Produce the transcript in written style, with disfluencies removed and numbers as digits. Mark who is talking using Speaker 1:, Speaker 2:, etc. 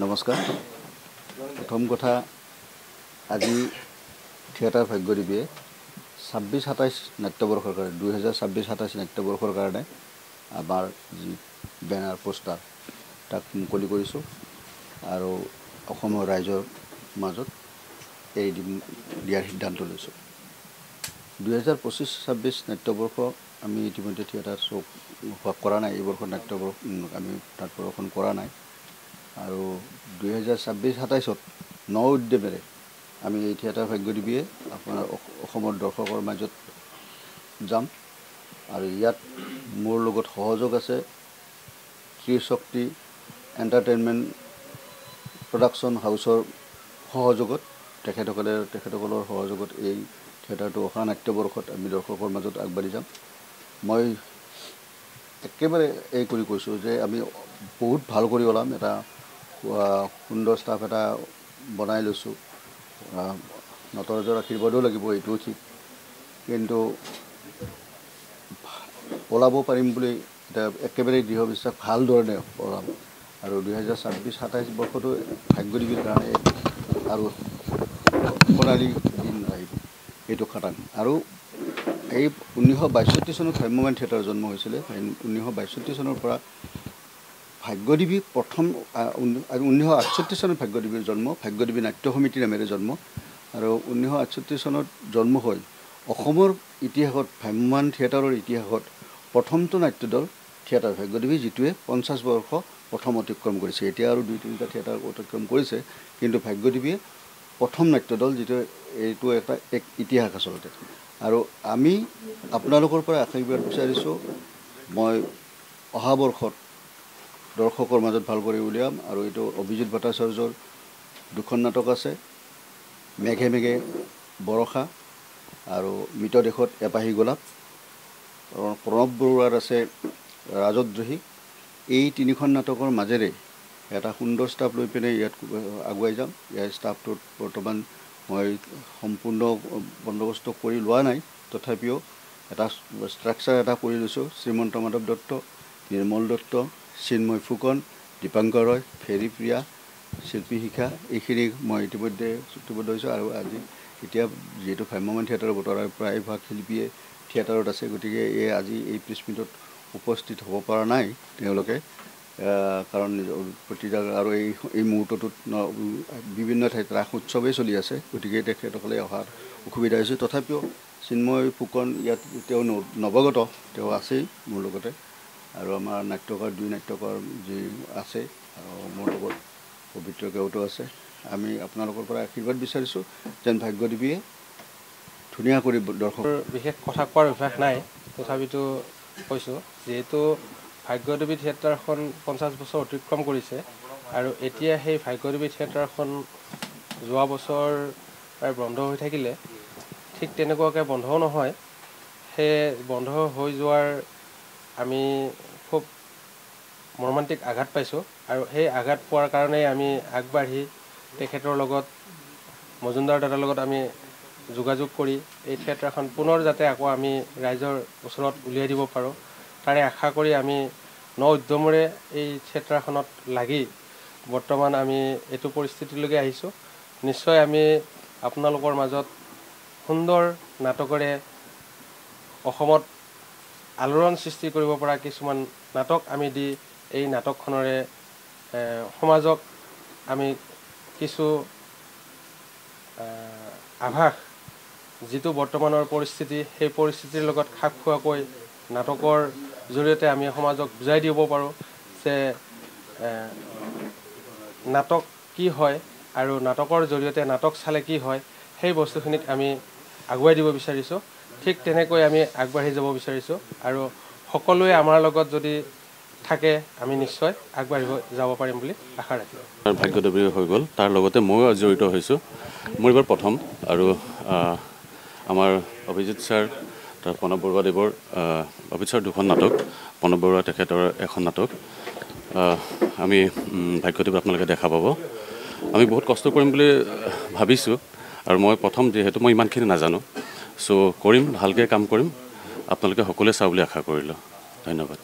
Speaker 1: নমস্কাৰ। প্ৰথম কথা, আজি থিয়েটাৰ ভাগ্যদ্বীপে 26-27 নাট্যবৰ্ষৰ কাৰণে 2026-27 নাট্যবৰ্ষৰ কাৰণে আমাৰ যি বেনাৰ পোষ্টাৰ তাক মুকলি কৰিছোঁ আৰু অসমৰ ৰাইজৰ মাজত এৰি দিয়াৰ সিদ্ধান্ত লৈছোঁ। 2025-26 নাট্যবৰ্ষ আমি ইতিমধ্যে থিয়েটাৰ শ্ব' কৰা নাই। এই বৰ্ষৰ নাট্যবৰ্ষ আমি তাত প্ৰদৰ্শন কৰা নাই আৰু 2026-27 উদ্যমেৰে আমি এই থিয়েটাৰ ভাগ্যদ্বীপে আপোনাৰ অসমৰ দৰ্শকৰ মাজত যাম আৰু ইয়াত মোৰ লগত সহযোগ আছে ত্ৰিশক্তি এণ্টাৰটেইনমেণ্ট প্ৰডাকশ্যন হাউচৰ সহযোগত তেখেতসকলৰ সহযোগত এই থিয়েটাৰটো অহা নাট্যবৰ্ষত আমি দৰ্শকৰ মাজত আগবাঢ়ি যাম। মই একেবাৰে এই কৰি কৈছোঁ যে আমি বহুত ভাল কৰি ওলাম। এটা সুন্দৰ ষ্টাফ এটা বনাই লৈছোঁ। নটৰাজৰ আশীৰ্বাদো লাগিব, এইটোও ঠিক, কিন্তু ওলাব পাৰিম বুলি এতিয়া একেবাৰে দৃঢ় বিশ্বাস, ভাল ধৰণে ওলাম আৰু 2026-27 বৰ্ষতো ভাগ্যদ্বীপৰ কাৰণে আৰু সোণালী দিন আহিব, এইটো খাটাং। আৰু এই 1962 চনত ভ্ৰাম্যমাণ থিয়েটাৰ জন্ম হৈছিলে। 1962 চনৰ পৰা ভাগ্যদ্বীপী প্ৰথম 1968 চনত ভাগ্যদ্বীপীৰ জন্ম, ভাগ্যদ্বীপী নাট্য সমিতি নামেৰে জন্ম আৰু 1968 চনত জন্ম হৈ অসমৰ ইতিহাসত ভ্ৰাম্যমাণ থিয়েটাৰৰ ইতিহাসত প্ৰথমটো নাট্যদল থিয়েটাৰ ভাগ্যদ্বীপী, যিটোৱে 50 বৰ্ষ প্ৰথম অতিক্ৰম কৰিছে। এতিয়া আৰু 2-3টা থিয়েটাৰ অতিক্ৰম কৰিছে, কিন্তু ভাগ্যদ্বীপীয়ে প্ৰথম নাট্যদল, যিটো এইটো এক ইতিহাস আচলতে। আৰু আমি আপোনালোকৰ পৰা আশীৰ্বাদ বিচাৰিছোঁ, মই অহা বৰ্ষত দৰ্শকৰ মাজত ভাল কৰি উলিয়াম আৰু এইটো অভিজিত ভট্টাচাৰ্যৰ দুখন নাটক আছে, মেঘে মেঘে বৰষা আৰু মৃতদেশত এপাহি গোলাপ। প্ৰণৱ বৰুৱাৰ আছে ৰাজদ্ৰোহী। এই তিনিখন নাটকৰ মাজেৰে এটা সুন্দৰ ষ্টাফ লৈ পিনে ইয়াত আগুৱাই যাম। ইয়াৰ ষ্টাফটোত বৰ্তমান মই সম্পূৰ্ণ বন্দবস্ত কৰি লোৱা নাই, তথাপিও এটা ষ্ট্ৰাকচাৰ এটা কৰি লৈছোঁ। শ্ৰীমন্ত মাধৱ দত্ত, নিৰ্মল দত্ত, চিন্ময় ফুকন, দীপাংকৰ ৰয়, ফেৰী প্ৰিয়া, শিল্পী শিখা, এইখিনি মই ইতিমধ্যে চুক্তিবদ্ধ হৈছোঁ। আৰু আজি এতিয়া যিহেতু ভ্ৰাম্যমাণ থিয়েটাৰৰ বতৰা প্ৰায়ভাগ শিল্পীয়ে থিয়েটাৰত আছে, গতিকে আজি এই প্ৰেছ মিটত উপস্থিত হ'ব পৰা নাই তেওঁলোকে, কাৰণ আৰু এই মুহূৰ্তটোত বিভিন্ন ঠাইত ৰাস উৎসৱেই চলি আছে, গতিকে তেখেতসকলে অহাৰ অসুবিধা হৈছে। তথাপিও চিন্ময় ফুকন ইয়াত তেওঁ নৱাগত, তেওঁ আছেই মোৰ লগতে আৰু আমাৰ নাট্যকাৰ 2 নাট্যকাৰ যি আছে আৰু মোৰ লগত পবিত্ৰ কেওটো আছে। আমি আপোনালোকৰ পৰা আশীৰ্বাদ বিচাৰিছোঁ যেন ভাগ্যদ্বীপীয়ে ধুনীয়া কৰি দৰ্শকৰ
Speaker 2: বিশেষ কথা কোৱাৰ অভ্যাস নাই, তথাপিতো কৈছোঁ, যিহেতু ভাগ্যদ্বীপী থিয়েটাৰখন 50 বছৰ অতিক্ৰম কৰিছে আৰু এতিয়া সেই ভাগ্যদ্বীপী থিয়েটাৰখন যোৱা বছৰ প্ৰায় বন্ধ হৈ থাকিলে, ঠিক তেনেকুৱাকৈ বন্ধও নহয়। সেই বন্ধ হৈ যোৱাৰ আমি খুব মৰ্মান্তিক আঘাত পাইছোঁ আৰু সেই আঘাত পোৱাৰ কাৰণেই আমি আগবাঢ়ি তেখেতৰ লগত, মজুমদাৰ দাদাৰ লগত আমি যোগাযোগ কৰি এই থিয়েটাৰখন পুনৰ যাতে আকৌ আমি ৰাইজৰ ওচৰত উলিয়াই দিব পাৰোঁ, তাৰে আশা কৰি আমি উদ্যমেৰে এই থিয়েটাৰখনত লাগি বৰ্তমান আমি এইটো পৰিস্থিতিলৈকে আহিছোঁ। নিশ্চয় আমি আপোনালোকৰ মাজত সুন্দৰ নাটকেৰে অসমত আলোড়ন সৃষ্টি কৰিব পৰা কিছুমান নাটক আমি দি এই নাটকখনৰে সমাজক আমি কিছু আভাস, যিটো বৰ্তমানৰ পৰিস্থিতি, সেই পৰিস্থিতিৰ লগত খাপ খোৱাকৈ নাটকৰ জৰিয়তে আমি সমাজক বুজাই দিব পাৰোঁ যে নাটক কি হয় আৰু নাটকৰ জৰিয়তে নাটক চালে কি হয়, সেই বস্তুখিনিক আমি আগুৱাই দিব বিচাৰিছোঁ। ঠিক তেনেকৈ আমি আগবাঢ়ি যাব বিচাৰিছোঁ আৰু সকলোৱে আমাৰ লগত যদি থাকে, আমি নিশ্চয় আগবাঢ়িব যাব পাৰিম বুলি আশা ৰাখিছোঁ।
Speaker 3: ভাগ্যদ্বীপী হৈ গ'ল, তাৰ লগতে ময়ো জড়িত হৈছোঁ। মোৰ এইবাৰ প্ৰথম আৰু আমাৰ অভিজিত ছাৰ, তাৰ প্ৰণৱ বৰুৱাদেৱৰ অভিজিত ছাৰ 2খন নাটক, প্ৰণৱ বৰুৱা তেখেতৰ এখন নাটক আমি ভাগ্যদ্বীপ আপোনালোকে দেখা পাব। আমি বহুত কষ্ট কৰিম বুলি ভাবিছোঁ আৰু মই প্ৰথম, যিহেতু মই ইমানখিনি নাজানো, চ' কৰিম, ভালকৈ কাম কৰিম, আপোনালোকে সকলোৱে চাওঁ বুলি আশা কৰিলোঁ। ধন্যবাদ।